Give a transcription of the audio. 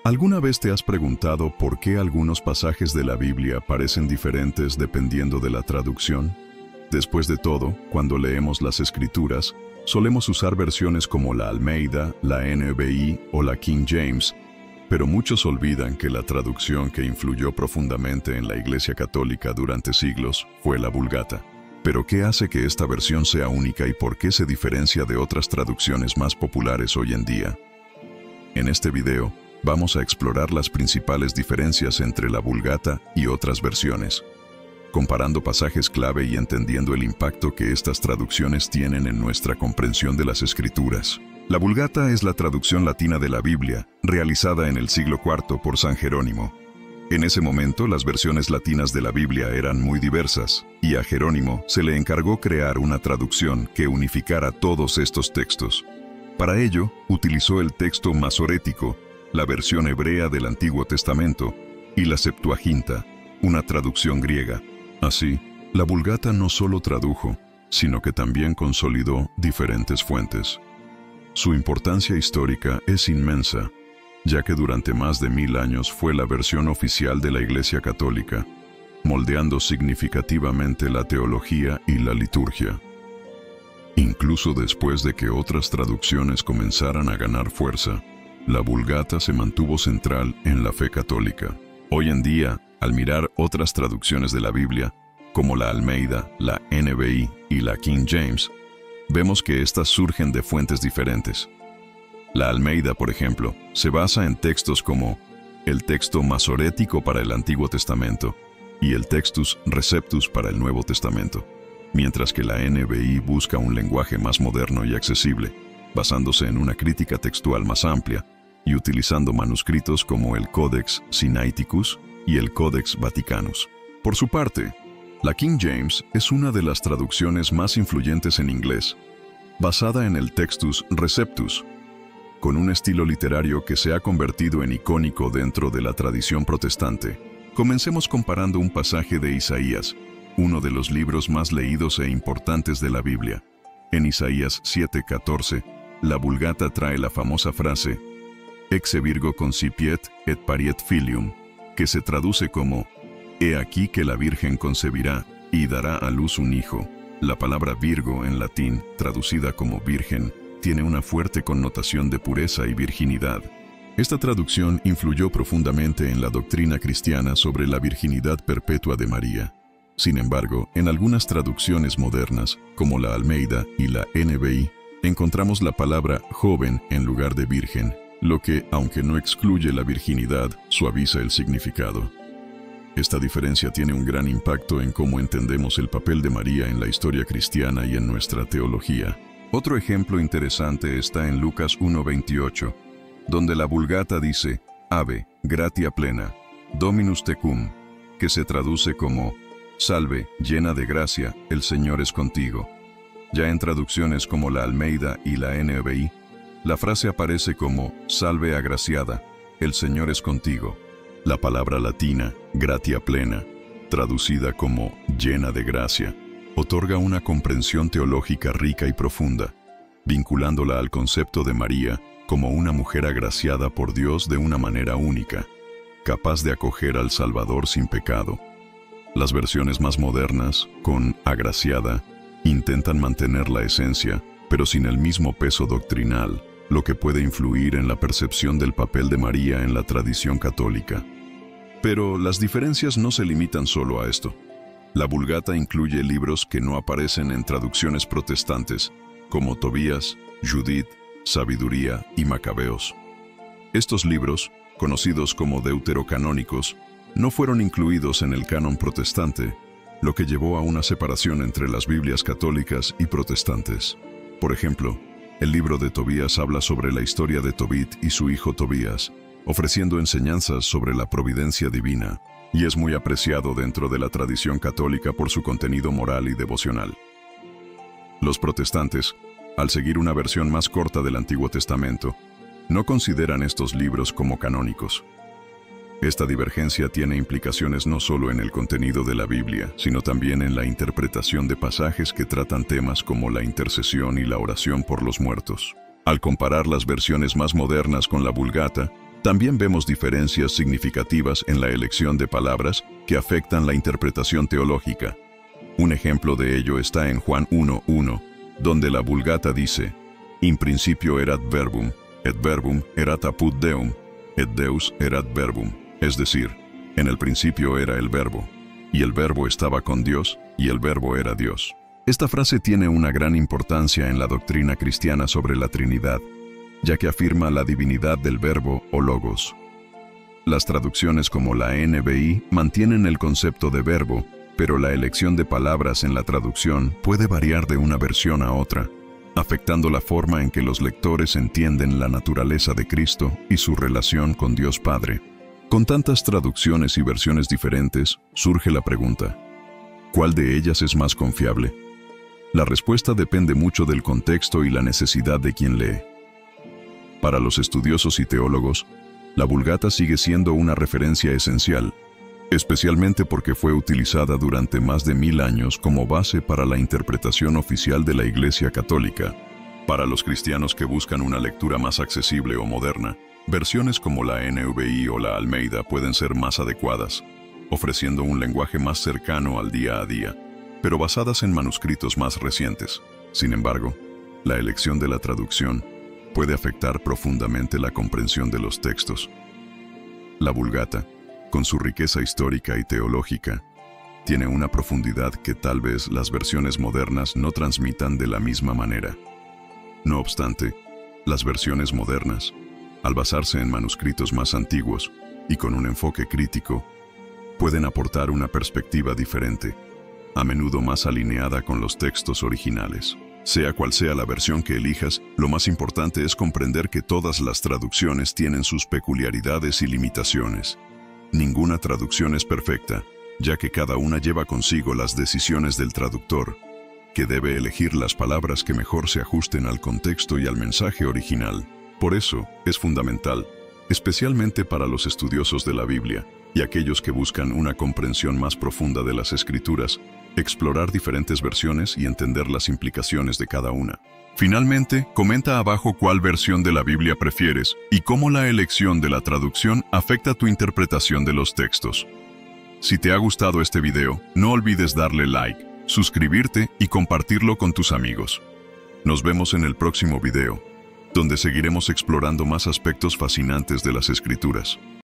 ¿Alguna vez te has preguntado por qué algunos pasajes de la Biblia parecen diferentes dependiendo de la traducción? Después de todo, cuando leemos las Escrituras, solemos usar versiones como la Almeida, la NBI o la King James, pero muchos olvidan que la traducción que influyó profundamente en la Iglesia Católica durante siglos fue la Vulgata. ¿Pero qué hace que esta versión sea única y por qué se diferencia de otras traducciones más populares hoy en día? En este video, vamos a explorar las principales diferencias entre la Vulgata y otras versiones, comparando pasajes clave y entendiendo el impacto que estas traducciones tienen en nuestra comprensión de las Escrituras. La Vulgata es la traducción latina de la Biblia, realizada en el siglo IV por San Jerónimo. En ese momento, las versiones latinas de la Biblia eran muy diversas, y a Jerónimo se le encargó crear una traducción que unificara todos estos textos. Para ello, utilizó el texto masorético, la versión hebrea del Antiguo Testamento, y la Septuaginta, una traducción griega. Así, la Vulgata no solo tradujo, sino que también consolidó diferentes fuentes. Su importancia histórica es inmensa, ya que durante más de 1000 años fue la versión oficial de la Iglesia Católica, moldeando significativamente la teología y la liturgia. Incluso después de que otras traducciones comenzaran a ganar fuerza, la Vulgata se mantuvo central en la fe católica. Hoy en día, al mirar otras traducciones de la Biblia, como la Almeida, la NBI y la King James, vemos que estas surgen de fuentes diferentes. La Almeida, por ejemplo, se basa en textos como el texto masorético para el Antiguo Testamento y el Textus Receptus para el Nuevo Testamento, mientras que la NBI busca un lenguaje más moderno y accesible, basándose en una crítica textual más amplia y utilizando manuscritos como el Codex Sinaiticus y el Codex Vaticanus. Por su parte, la King James es una de las traducciones más influyentes en inglés, basada en el Textus Receptus, con un estilo literario que se ha convertido en icónico dentro de la tradición protestante. Comencemos comparando un pasaje de Isaías, uno de los libros más leídos e importantes de la Biblia. En Isaías 7:14, la Vulgata trae la famosa frase «Exe virgo concipiet et pariet filium», que se traduce como «He aquí que la Virgen concebirá y dará a luz un hijo». La palabra virgo en latín, traducida como virgen, tiene una fuerte connotación de pureza y virginidad. Esta traducción influyó profundamente en la doctrina cristiana sobre la virginidad perpetua de María. Sin embargo, en algunas traducciones modernas, como la Almeida y la NBI, encontramos la palabra joven en lugar de virgen, lo que, aunque no excluye la virginidad, suaviza el significado. Esta diferencia tiene un gran impacto en cómo entendemos el papel de María en la historia cristiana y en nuestra teología. Otro ejemplo interesante está en Lucas 1:28, donde la Vulgata dice «Ave, gratia plena, Dominus tecum», que se traduce como «Salve, llena de gracia, el Señor es contigo». Ya en traducciones como la Almeida y la NBI, la frase aparece como «Salve agraciada, el Señor es contigo». La palabra latina, gratia plena, traducida como llena de gracia, otorga una comprensión teológica rica y profunda, vinculándola al concepto de María como una mujer agraciada por Dios de una manera única, capaz de acoger al Salvador sin pecado. Las versiones más modernas, con agraciada, intentan mantener la esencia, pero sin el mismo peso doctrinal, lo que puede influir en la percepción del papel de María en la tradición católica. Pero las diferencias no se limitan solo a esto. La Vulgata incluye libros que no aparecen en traducciones protestantes, como Tobías, Judith, Sabiduría y Macabeos. Estos libros, conocidos como deuterocanónicos, no fueron incluidos en el canon protestante, lo que llevó a una separación entre las Biblias católicas y protestantes. Por ejemplo, el libro de Tobías habla sobre la historia de Tobit y su hijo Tobías, ofreciendo enseñanzas sobre la providencia divina, y es muy apreciado dentro de la tradición católica por su contenido moral y devocional. Los protestantes, al seguir una versión más corta del Antiguo Testamento, no consideran estos libros como canónicos. Esta divergencia tiene implicaciones no solo en el contenido de la Biblia, sino también en la interpretación de pasajes que tratan temas como la intercesión y la oración por los muertos. Al comparar las versiones más modernas con la Vulgata, También vemos diferencias significativas en la elección de palabras que afectan la interpretación teológica. Un ejemplo de ello está en Juan 1:1, donde la Vulgata dice: In principio erat verbum, et verbum erat apud Deum, et Deus erat verbum. Es decir, en el principio era el Verbo, y el Verbo estaba con Dios, y el Verbo era Dios. Esta frase tiene una gran importancia en la doctrina cristiana sobre la Trinidad, ya que afirma la divinidad del Verbo o Logos. Las traducciones como la NBI mantienen el concepto de verbo, pero la elección de palabras en la traducción puede variar de una versión a otra, afectando la forma en que los lectores entienden la naturaleza de Cristo y su relación con Dios Padre. Con tantas traducciones y versiones diferentes, surge la pregunta: ¿cuál de ellas es más confiable? La respuesta depende mucho del contexto y la necesidad de quien lee. Para los estudiosos y teólogos, la Vulgata sigue siendo una referencia esencial, especialmente porque fue utilizada durante más de 1000 años como base para la interpretación oficial de la Iglesia Católica. Para los cristianos que buscan una lectura más accesible o moderna, versiones como la NVI o la Almeida pueden ser más adecuadas, ofreciendo un lenguaje más cercano al día a día, pero basadas en manuscritos más recientes. Sin embargo, la elección de la traducción puede afectar profundamente la comprensión de los textos. La Vulgata, con su riqueza histórica y teológica, tiene una profundidad que tal vez las versiones modernas no transmitan de la misma manera. No obstante, las versiones modernas, al basarse en manuscritos más antiguos y con un enfoque crítico, pueden aportar una perspectiva diferente, a menudo más alineada con los textos originales. Sea cual sea la versión que elijas, lo más importante es comprender que todas las traducciones tienen sus peculiaridades y limitaciones. Ninguna traducción es perfecta, ya que cada una lleva consigo las decisiones del traductor, que debe elegir las palabras que mejor se ajusten al contexto y al mensaje original. Por eso, es fundamental, especialmente para los estudiosos de la Biblia y aquellos que buscan una comprensión más profunda de las Escrituras, explorar diferentes versiones y entender las implicaciones de cada una. Finalmente, comenta abajo cuál versión de la Biblia prefieres y cómo la elección de la traducción afecta tu interpretación de los textos. Si te ha gustado este video, no olvides darle like, suscribirte y compartirlo con tus amigos. Nos vemos en el próximo video, donde seguiremos explorando más aspectos fascinantes de las Escrituras.